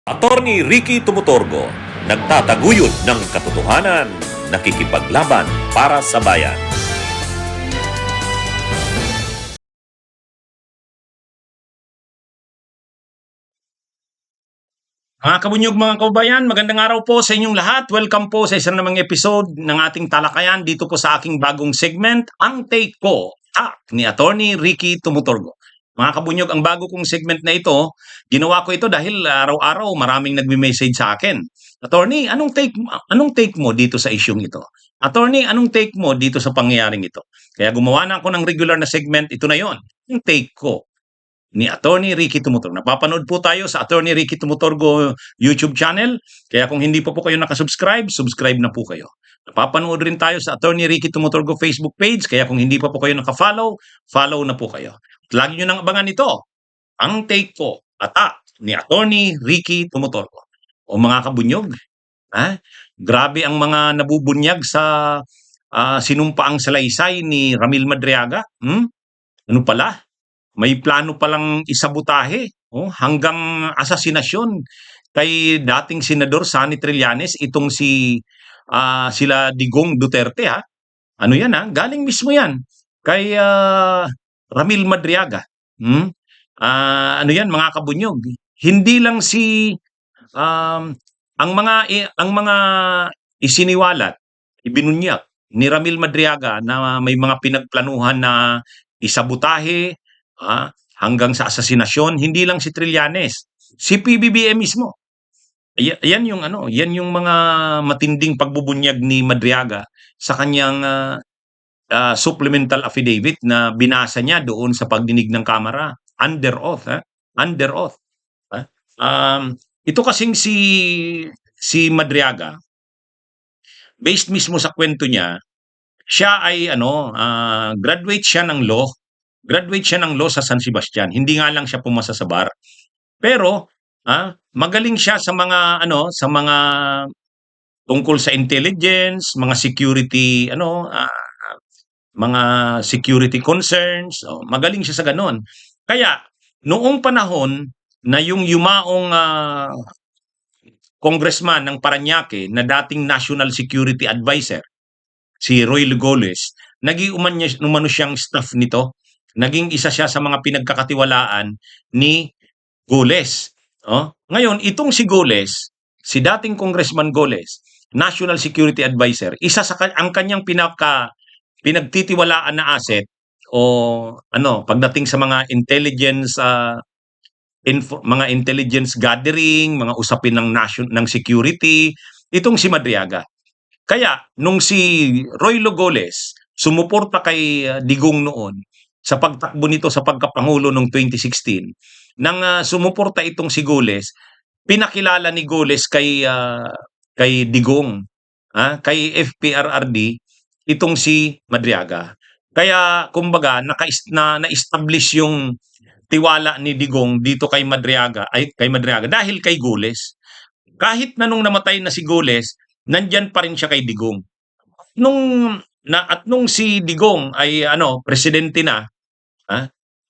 Attorney Ricky Tumutorgo, nagtataguyod ng katotohanan, nakikipaglaban para sa bayan. Mga kabunyog, mga kababayan, magandang araw po sa inyong lahat. Welcome po sa isang namang episode ng ating talakayan dito po sa aking bagong segment, Ang Take Ko, ni Attorney Ricky Tumutorgo. Mga kabunyog, ang bago kong segment na ito, ginawa ko ito dahil araw-araw maraming nagme-message sa akin. Attorney, anong take mo dito sa isyung ito? Attorney, anong take mo dito sa pangyayaring ito? Kaya gumawa na ako ng regular na segment, ito na yon. Yung take ko ni Attorney Ricky Tumutorgo. Napapanood po tayo sa Attorney Ricky Tumutorgo YouTube channel. Kaya kung hindi pa po kayo nakasubscribe, subscribe na po kayo. Napapanood rin tayo sa Attorney Ricky Tumutorgo Facebook page. Kaya kung hindi pa po kayo nakafollow, follow na po kayo. At lagi nyo nang abangan ito, ang take ko, ni Attorney Ricky Tumutorgo. O mga kabunyog, grabe ang mga nabubunyag sa sinumpaang salaysay ni Ramil Madriaga. Ano pala? May plano palang isabotahe hanggang asasinasyon kay dating Senador Sonny Trillanes itong sila Digong Duterte. Ano yan, galing mismo yan kay Ramil Madriaga. Ano yan, mga kabunyog, hindi lang ang mga isiniwalat, ibinunyak ni Ramil Madriaga na may mga pinagplanuhan na isabotahe hanggang sa asasinasyon, hindi lang si Trillanes, si PBBM mismo. Yan yung mga matinding pagbubunyag ni Madriaga sa kanyang supplemental affidavit na binasa niya doon sa pagdinig ng Kamara under oath. Under oath. Ito kasing si Madriaga, based mismo sa kwento niya, siya ay graduate siya ng law. Graduate siya ng law sa San Sebastian. Hindi nga lang siya pumasa sa bar. Pero magaling siya sa mga tungkol sa intelligence, mga security mga security concerns. Magaling siya sa ganon. Kaya noong panahon na yung yumaong congressman ng Parañaque na dating National Security Advisor, si Roy Lugoles, naging umano siyang staff nito. Naging isa siya sa mga pinagkakatiwalaan ni Goles. Ngayon, itong si Goles, si dating Congressman Goles, National Security Advisor, isa sa ang kanyang pinagtitiwalaan na asset pagdating sa mga intelligence gathering, mga usapin ng security, itong si Madriaga. Kaya nung si Roy Lugoles sumuporta kay Digong noon sa pagtakbo nito sa pagkapangulo noong 2016, nang sumuporta itong si Goles, pinakilala ni Goles kay Digong, kay FPRRD, itong si Madriaga. Kaya kumbaga na-establish yung tiwala ni Digong dito kay Madriaga dahil kay Goles. Kahit na nung namatay na si Goles, nandyan pa rin siya kay Digong. Nung si Digong ay presidente na,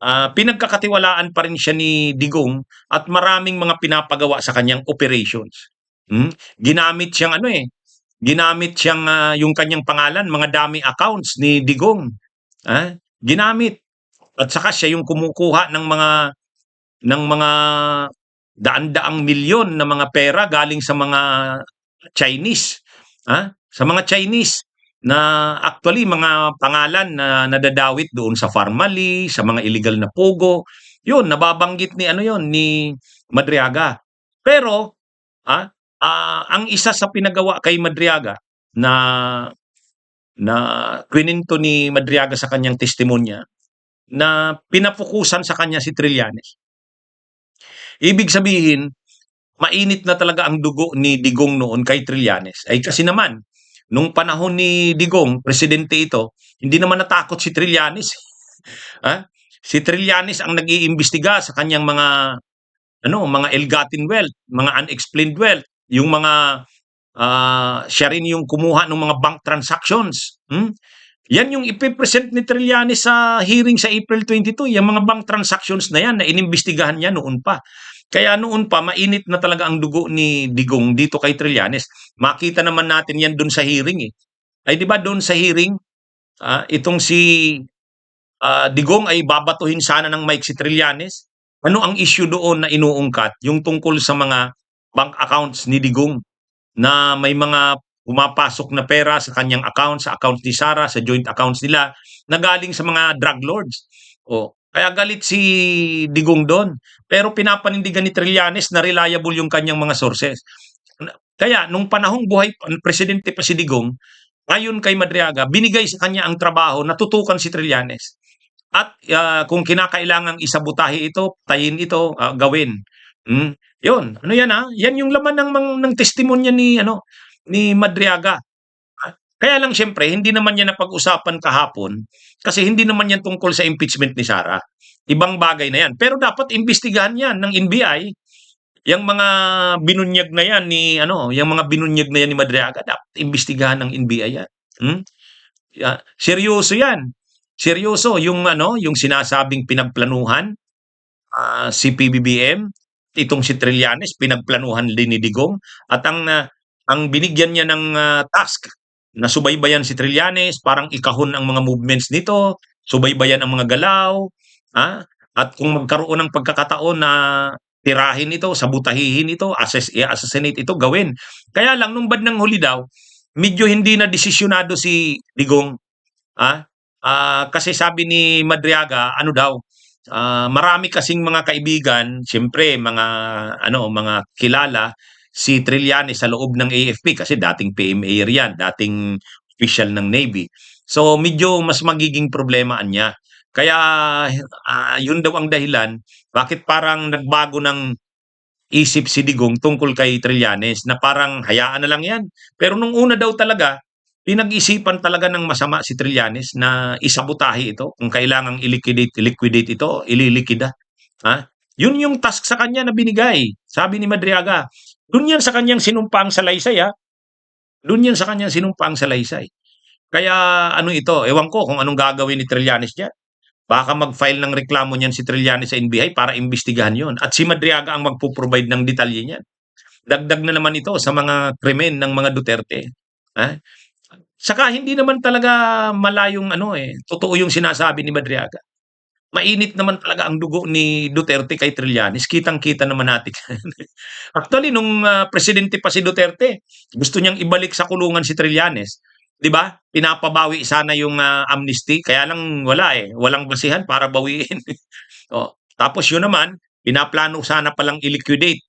pinagkakatiwalaan pa rin siya ni Digong at maraming mga pinapagawa sa kanyang operations. Ginamit siyang yung kanyang pangalan, mga dummy accounts ni Digong. Ginamit. At saka siya yung kumukuha ng mga daan-daang milyon na mga pera galing sa mga Chinese. Sa mga Chinese na actually mga pangalan na nadadawit doon sa Farmally, sa mga illegal na pogo. Yun, nababanggit ni Madriaga. Pero ang isa sa pinagawa kay Madriaga na kwininto ni Madriaga sa kanyang testimonya, na pinapukusan sa kanya si Trillanes. Ibig sabihin, mainit na talaga ang dugo ni Digong noon kay Trillanes. Ay kasi naman, nung panahon ni Digong, presidente ito, hindi naman natakot si Trillanes. Si Trillanes ang nag-iimbestiga sa kanyang mga ill-gotten wealth, mga unexplained wealth, yung mga siya rin yung kumuha ng mga bank transactions. Yan yung ipipresent ni Trillanes sa hearing sa April 22, yung mga bank transactions na yan na inimbestigahan niya noon pa. Kaya noon pa mainit na talaga ang dugo ni Digong dito kay Trillanes. Makita naman natin 'yan do'n sa hearing, eh. Ay 'di ba do'n sa hearing, itong si, Digong ay babatuhin sana ng Mike si Trillanes. Ano ang issue doon na inuungkat? Yung tungkol sa mga bank accounts ni Digong na may mga pumapasok na pera sa kanyang account, sa account ni Sara, sa joint accounts nila na galing sa mga drug lords. Kaya galit si Digong doon. Pero pinapanindigan ni Trillanes na reliable yung kanyang mga sources. Kaya nung panahong buhay presidente pa si Digong, ayon kay Madriaga, binigay sa kanya ang trabaho na tutukan si Trillanes. At kung kinakailangang isabotahe ito, tayin ito, gawin. Hmm, 'Yun. Ano 'yan, yan yung laman ng testimonya ni ano, ni Madriaga. Kaya lang siyempre hindi naman 'yan napag-usapan kahapon kasi hindi naman 'yan tungkol sa impeachment ni Sara. Ibang bagay na 'yan. Pero dapat imbestigahan 'yan ng NBI, yang mga binunyag na 'yan ni ano, yang mga binunyag na 'yan ni Madriaga dapat imbestigahan ng NBI 'yan. Hmm? Seryoso 'yan. Seryoso yung ano, yung sinasabing pinagplanuhan, si PBBM, itong si Trillanes pinagplanuhan din ni Digong at ang binigyan niya ng task na subaybayan si Trillanes, parang ikahon ang mga movements nito, subaybayan ang mga galaw, at kung magkaroon ng pagkakataon na tirahin ito, sabutahihin ito, i-assassinate ito, gawin. Kaya lang nung bandang huli daw, medyo hindi na desisyonado si Digong. Kasi sabi ni Madriaga, ano daw, marami kasing mga kaibigan, siyempre mga ano, mga kilala si Trillanes sa loob ng AFP kasi dating PMA riyan, dating official ng Navy. So medyo mas magiging problema niya. Kaya yun daw ang dahilan bakit parang nagbago ng isip si Digong tungkol kay Trillanes na parang hayaan na lang 'yan. Pero nung una daw talaga, pinag-isipan talaga ng masama si Trillanes na isabotahe ito, kung kailangang i-liquidate ito, ililikida. Yun yung task sa kanya na binigay. Sabi ni Madriaga, dun yan sa kanyang sinumpaang salaysay, dun yan sa kanyang sinumpaang salaysay. Kaya ano ito, ewan ko kung anong gagawin ni Trillanes diyan. Baka mag-file ng reklamo niyan si Trillanes sa NBI para imbestigahan yon. At si Madriaga ang magpo-provide ng detalye niyan. Dagdag na naman ito sa mga krimen ng mga Duterte. Ha? Saka hindi naman talaga malayong ano totoo yung sinasabi ni Madriaga. Mainit naman talaga ang dugo ni Duterte kay Trillanes, kitang-kita naman natin. Actually nung presidente pa si Duterte, gusto niyang ibalik sa kulungan si Trillanes. 'Di ba? Pinapabawi sana yung amnesty, kaya lang wala walang basihan para bawiin. Tapos yun naman, pinaplano sana palang i-liquidate,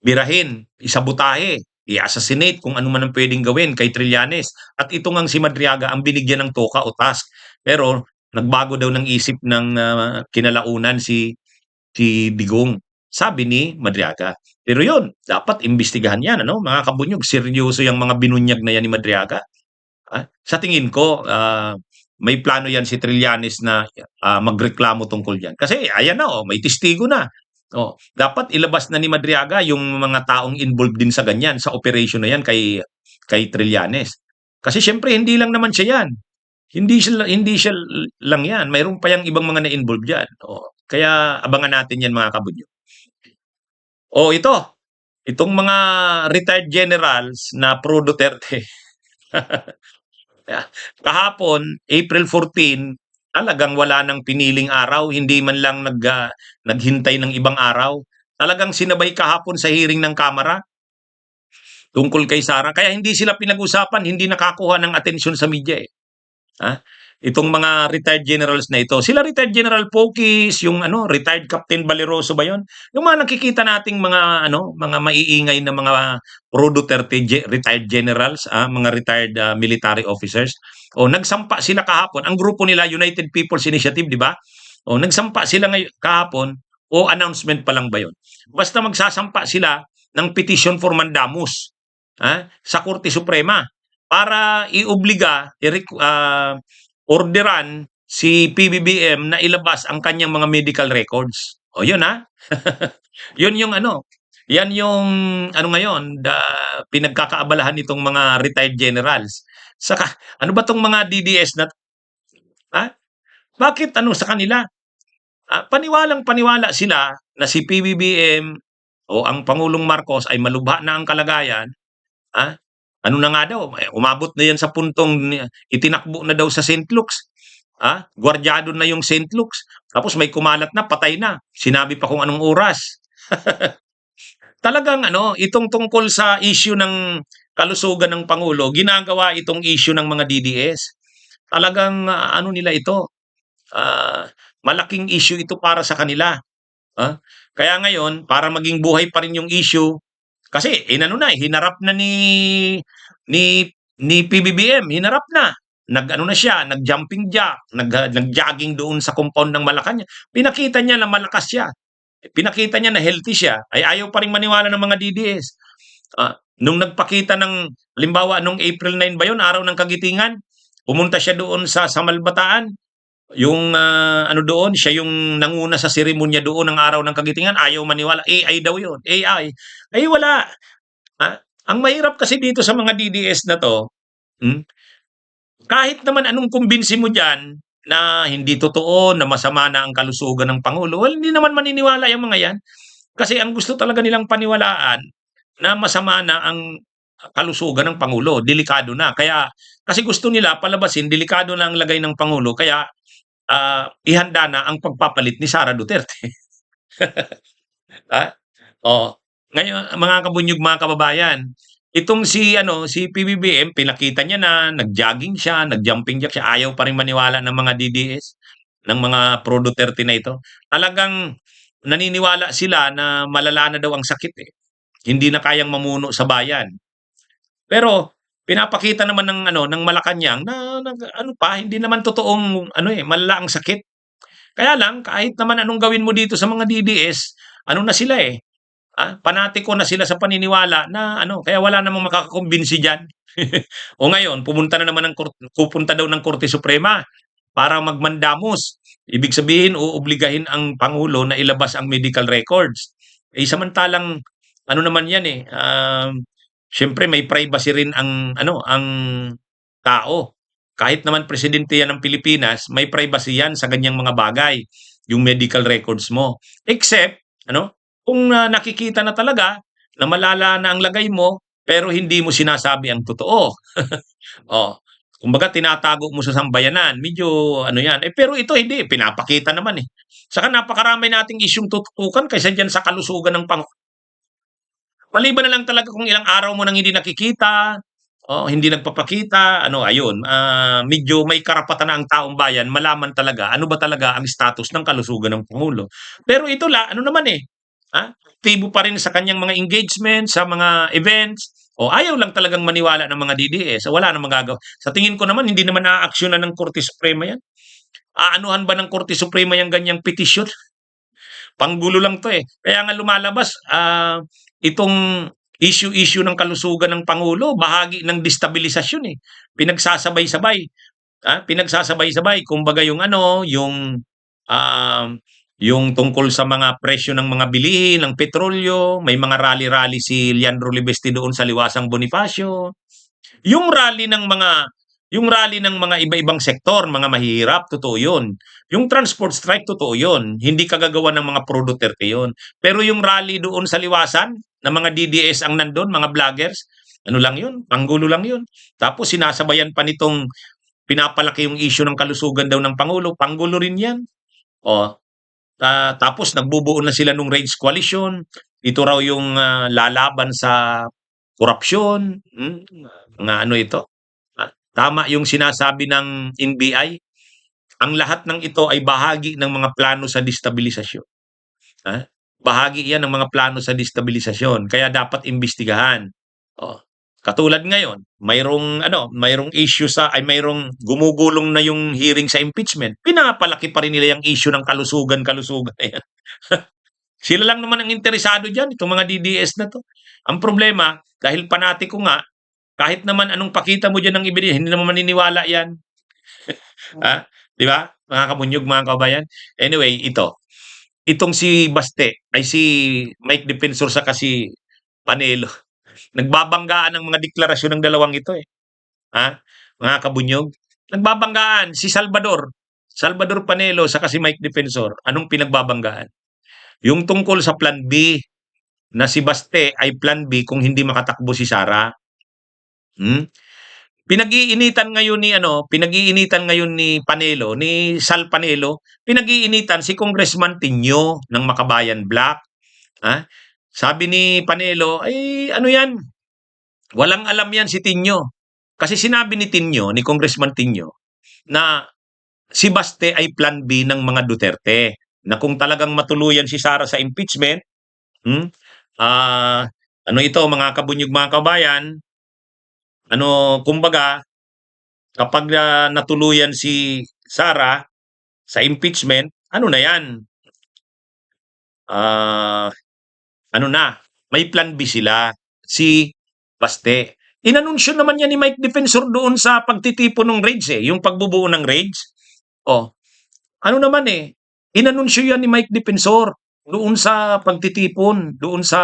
birahin, isabotahe, i-assassinate kung ano man ang pwedeng gawin kay Trillanes. At ito ngang si Madriaga ang binigyan ng toka o task. Pero nagbago daw ng isip ng kinalaunan si Digong, sabi ni Madriaga. Pero yun, dapat imbestigahan yan, ano? Mga kabunyog, seryoso yung mga binunyag na yan ni Madriaga. Sa tingin ko, may plano yan si Trillanes na magreklamo tungkol yan. Kasi ayan na, may testigo na. Dapat ilabas na ni Madriaga yung mga taong involved din sa ganyan, sa operation na yan kay Trillanes. Kasi syempre hindi lang naman siya yan. Hindi siya lang yan. Mayroon pa yang ibang mga na-involved diyan. Kaya abangan natin yan mga kabunyo. Itong mga retired generals na pro Duterte. Kahapon, April 14, talagang wala nang piniling araw, hindi man lang naghintay ng ibang araw. Talagang sinabay kahapon sa hearing ng Kamara tungkol kay Sara. Kaya hindi sila pinag-usapan, hindi nakakuha ng atensyon sa media Itong mga retired generals na ito. Sila retired General Pokis, yung retired Captain Valeroso ba 'yon? Yung mga nakikita nating mga mga maiingay na mga pro Duterte retired generals, mga retired military officers. Nagsampa sila kahapon. Ang grupo nila United People's Initiative, 'di ba? Nagsampa sila kahapon o announcement pa lang ba 'yon? Basta magsasampa sila ng petition for mandamus sa Korte Suprema para iobliga orderan si PBBM na ilabas ang kanyang mga medical records. Yun Yun yung yan yung ngayon, pinagkakaabalahan nitong mga retired generals. Saka ano ba tong mga DDS na bakit sa kanila? paniwalang-paniwala sila na si PBBM o ang Pangulong Marcos ay malubha na ang kalagayan, ah, ano na nga daw, umabot na 'yan sa puntong itinakbo na daw sa St. Luke's, gwardyado na yung St. Luke's, tapos may kumalat na patay na, sinabi pa kung anong oras. Talagang ano, itong tungkol sa issue ng kalusugan ng Pangulo, ginagawa itong issue ng mga DDS. Talagang ano nila ito, ah, malaking issue ito para sa kanila. Kaya ngayon, para maging buhay pa rin yung issue, kasi inano na, hinarap na ni ni PBBM, hinarap na. Nag-ano na siya, nag-jumping jack, nag-jogging doon sa compound ng Malacanang. Pinakita niya na malakas siya. Pinakita niya na healthy siya. Ay ayaw pa rin maniwala ng mga DDS. Nung nagpakita ng, halimbawa, nung April 9 ba yun, araw ng Kagitingan, pumunta siya doon sa Malbataan, yung ano doon, siya yung nanguna sa seremonya doon ng araw ng Kagitingan, ayaw maniwala, AI daw yun, AI. Ay wala. Ang mahirap kasi dito sa mga DDS na to, kahit naman anong kumbinsi mo dyan, na hindi totoo, na masama na ang kalusugan ng Pangulo, well, hindi naman maniniwala yung mga yan. Kasi ang gusto talaga nilang paniwalaan, na masama na ang kalusugan ng Pangulo, delikado na. Kaya, kasi gusto nila palabasin, delikado na ang lagay ng Pangulo, kaya ihanda na ang pagpapalit ni Sara Duterte. Ah, oh, ngayon mga kabunyog, mga kababayan, itong si PBBM, pinakita niya na nag-jogging siya, nag-jumping jack siya, ayaw pa rin maniwala ng mga DDS, ng mga pro Duterte na ito. Talagang naniniwala sila na malala na daw ang sakit eh. Hindi na kayang mamuno sa bayan. Pero pinapakita naman ng Malacanang na ano pa, hindi naman totoong malala ang sakit. Kaya lang kahit naman anong gawin mo dito sa mga DDS, ano na sila eh, panatiko na sila sa paniniwala na kaya wala namang makakakumbinsi diyan. O ngayon, pupunta daw ng Korte Suprema para magmandamos. Ibig sabihin, uobligahin ang Pangulo na ilabas ang medical records. Eh samantalang ano naman 'yan eh, siyempre may privacy rin ang tao. Kahit naman presidente yan ng Pilipinas, may privacy yan sa ganyang mga bagay, yung medical records mo. Except, kung nakikita na talaga na malala na ang lagay mo, pero hindi mo sinasabi ang totoo. Oh, kumbaga tinatago mo sa sambayanan, medyo yan. Pero ito hindi, pinapakita naman eh. Saka napakarami nating isyung tututukan kaysa dyan sa kalusugan ng maliban na lang talaga kung ilang araw mo nang hindi nakikita, hindi nagpapakita, ayun, medyo may karapatan na ang taong bayan malaman talaga ano ba talaga ang status ng kalusugan ng Pangulo. Pero ito naman eh, aktibo pa rin sa kanyang mga engagement, sa mga events, ayaw lang talagang maniwala ng mga DDS, wala namang magagawa. Sa tingin ko naman, hindi naman naaaksyonan ng Korte Suprema yan. Aanuhan ba ng Korte Suprema yung ganyang petisyon? Panggulo lang to eh. Kaya nga lumalabas, itong issue ng kalusugan ng Pangulo, bahagi ng destabilisasyon eh. Pinagsasabay-sabay. Pinagsasabay-sabay. Kumbaga yung tungkol sa mga presyo ng mga bilihin, ng petrolyo, may mga rally-rally si Leandro Libesti doon sa Liwasang Bonifacio. Yung rally ng mga iba-ibang sektor, mga mahihirap, totoo yun. Yung transport strike, totoo yun. Hindi kagagawa ng mga pro Duterte yun. Pero yung rally doon sa Liwasan, na mga DDS ang nandun, mga vloggers, lang yun, panggulo lang yun. Tapos sinasabayan pa nitong pinapalaki yung issue ng kalusugan daw ng Pangulo, panggulo rin yan. Tapos nagbubuo na sila ng Rage Coalition, ito raw yung lalaban sa korupsyon, mga ito. Tama yung sinasabi ng NBI. Ang lahat ng ito ay bahagi ng mga plano sa destabilisasyon. Bahagi yan ng mga plano sa destabilisasyon. Kaya dapat imbestigahan. Katulad ngayon, mayroong issue mayroong gumugulong na yung hearing sa impeachment. Pinapalaki pa rin nila yung issue ng kalusugan. Sila lang naman ang interesado dyan, itong mga DDS na to. Ang problema, dahil panatiko nga, kahit naman anong pakita mo dyan ng ebidensya, hindi naman maniniwala yan. Di ba? Mga kabunyog, mga kabayan. Anyway, itong si Baste, ay si Mike Defensor sa kasi Panelo, nagbabanggaan ng mga deklarasyon ng dalawang ito eh. Mga kabunyog. Nagbabanggaan si Salvador. Salvador Panelo saka si Mike Defensor, anong pinagbabanggaan? Yung tungkol sa Plan B na si Baste ay Plan B kung hindi makatakbo si Sara. Hmm? Pinag-iinitan ngayon ni Panelo, ni Sal Panelo, pinag-iinitan si Congressman Tinyo ng Makabayan Black. Ha? Sabi ni Panelo, ay ano yan? Walang alam yan si Tinyo. Kasi sinabi ni Tinyo, ni Congressman Tinyo, na si Baste ay Plan B ng mga Duterte. Na kung talagang matuluyan si Sara sa impeachment, hmm, ah, ano ito mga kabunyog mga kabayan, kumbaga, kapag natuluyan si Sara sa impeachment, ano na yan? Ah, ano na, may Plan B sila, si Baste. Inanunsyo naman yan ni Mike Defensor doon sa pagtitipon ng raids yung pagbubuo ng raids. Oh, ano naman inanunsyo yan ni Mike Defensor doon sa pagtitipon, doon sa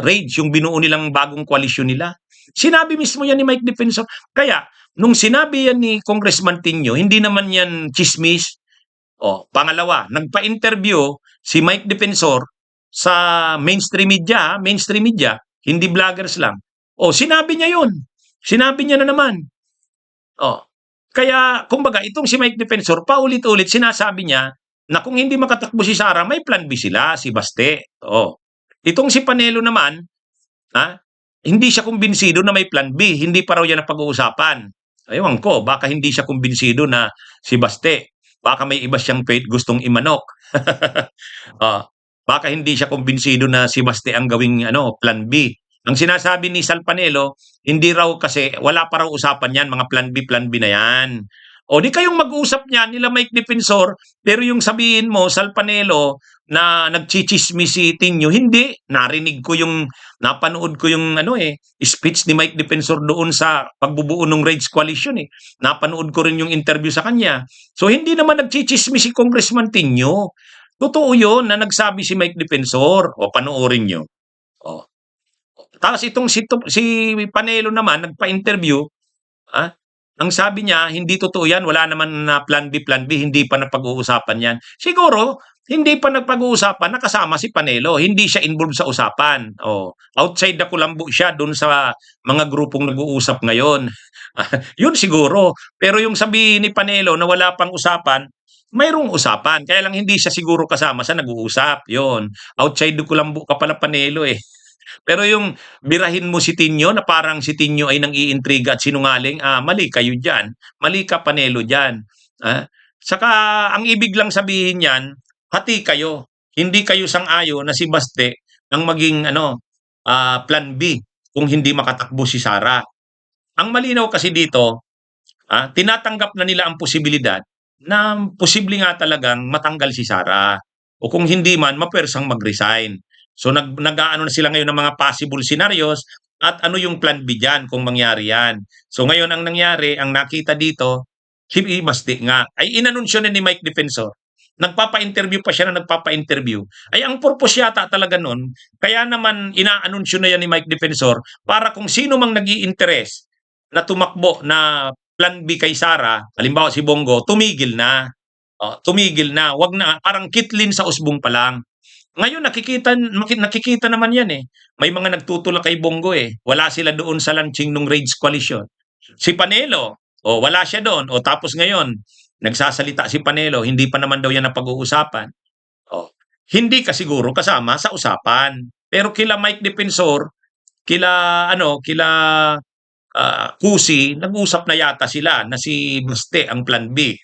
raids, yung binuo nilang bagong koalisyon nila. Sinabi mismo yan ni Mike Defensor. Kaya, nung sinabi yan ni Congressman Tinyo, hindi naman yan chismis. Pangalawa, nagpa-interview si Mike Defensor sa mainstream media, hindi vloggers lang. Sinabi niya yun. Sinabi niya na naman. Kaya, kumbaga, itong si Mike Defensor, paulit-ulit sinasabi niya na kung hindi makatakbo si Sara, may Plan B sila, si Baste. Itong si Panelo naman, hindi siya kumbinsido na may Plan B. Hindi pa raw yan napag-uusapan. Ewan ko, baka hindi siya kumbinsido na si Baste. Baka may iba siyang gustong imanok. Baka hindi siya kumbinsido na si Baste ang gawing Plan B. Ang sinasabi ni Sal Panelo, hindi raw kasi wala pa raw usapan yan, mga Plan B na yan. Di kayong mag-usap niyan nila Mike Defensor, pero yung sabihin mo, Sal Panelo, na nagchichismis si Tinyo, hindi. Napanood ko yung speech ni Mike Defensor doon sa pagbubuo ng Rage Coalition Napanood ko rin yung interview sa kanya. So hindi naman nagchichismis si Congressman Tinyo. Totoo yun na nagsabi si Mike Defensor. Panoorin nyo. Tapos itong si Panelo naman, nagpa-interview, ang sabi niya, hindi totoo yan, wala naman na Plan B, hindi pa napag-uusapan yan. Siguro, hindi pa nagpag-uusapan, nakasama si Panelo, hindi siya involved sa usapan. Outside the kulambo siya dun sa mga grupong nag-uusap ngayon. Yun siguro. Pero yung sabi ni Panelo na wala pang usapan, mayroong usapan. Kaya lang hindi siya siguro kasama sa nag-uusap. Yun. Outside the kulambo ka pala Panelo Pero yung birahin mo si Tinyo na parang si Tinyo ay nang-iintriga at sinungaling, mali kayo dyan. Mali ka Panelo dyan. Saka ang ibig lang sabihin yan, hati kayo. Hindi kayo sang-ayo na si Baste ang maging Plan B kung hindi makatakbo si Sara. Ang malinaw kasi dito, tinatanggap na nila ang posibilidad na posible nga talagang matanggal si Sara. O kung hindi man, mapersang mag-resign. So nag-aano na sila ngayon ng mga possible scenarios at ano yung Plan B diyan kung mangyari yan. So ngayon ang nangyari, ang nakita dito, si Baste nga ay inanunsyo na ni Mike Defensor. Nagpapa-interview pa siya na nagpapa-interview. Ay ang purpose yata talaga nun, kaya naman inaanunsyo na yan ni Mike Defensor para kung sino mang nag-i-interest na tumakbo na Plan B kay Sara, halimbawa si Bongo, tumigil na. Tumigil na, wag na, parang kitlin sa usbong pa lang. Ngayon nakikita naman yan May mga nagtutulak kay Bongo Wala sila doon sa launching ng Rage Coalition. Si Panelo, wala siya doon. Tapos ngayon, nagsasalita si Panelo, hindi pa naman daw yan napag-uusapan. Hindi ka siguro kasama sa usapan. Pero kila Mike Defensor, kila Kusi, nag-usap na yata sila na si Baste ang Plan B.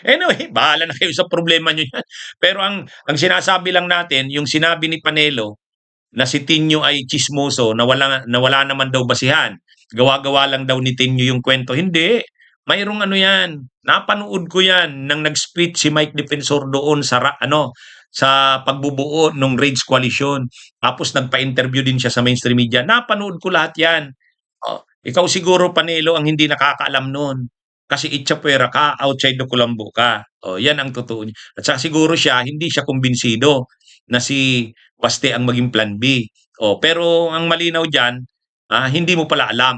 Anyway, bahala na kayo sa problema nyo yan. Pero ang sinasabi lang natin, yung sinabi ni Panelo na si Tinyo ay chismoso, na wala naman daw basihan. Gawa-gawa lang daw ni Tinyo yung kwento. Hindi. Mayroong yan. Napanood ko yan nang nag-speech si Mike Defensor doon sa sa pagbubuo ng Rage Coalition. Tapos nagpa-interview din siya sa mainstream media. Napanood ko lahat yan. Ikaw siguro, Panelo, ang hindi nakakaalam noon. Kasi itchapwera ka, outside the kulambo ka. Yan ang totoo niya. At saka siguro hindi siya kumbinsido na si Baste ang maging Plan B. Pero ang malinaw dyan, hindi mo pala alam.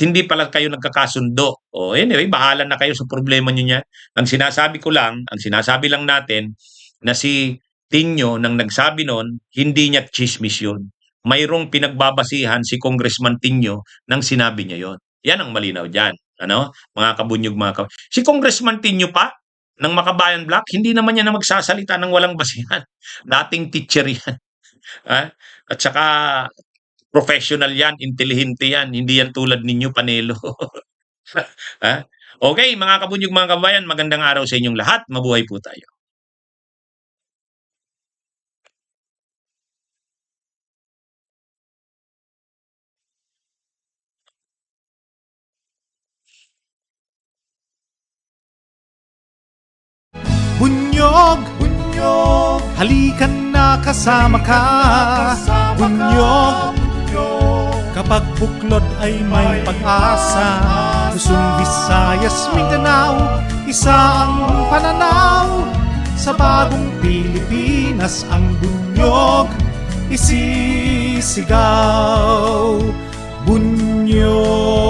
hindi pala kayo nagkakasundo. O anyway, bahala na kayo sa problema niyo niya. Ang sinasabi lang natin na si Tinyo nang nagsabi nun, hindi niya tsismis yun. Mayroong pinagbabasihan si Congressman Tinyo nang sinabi niya yon. Yan ang malinaw diyan. Ano? Mga kabunyog, si Congressman Tinyo pa ng Makabayan Black, hindi naman yan na magsasalita ng walang basihan. Dating teacher yan. Ha? At saka professional yan, intelihente yan, hindi yan tulad ninyo, panelo. Ha? Okay, mga kabunyog, mga kabayan, magandang araw sa inyong lahat. Mabuhay po tayo. Bunyog, bunyog, halikan na kasama ka. Bunyog, kapag buklod ay may pag-asa. Luzon, Visayas, Mindanao, isa ang pananaw. Sa bagong Pilipinas ang bunyog isisigaw. Bunyog.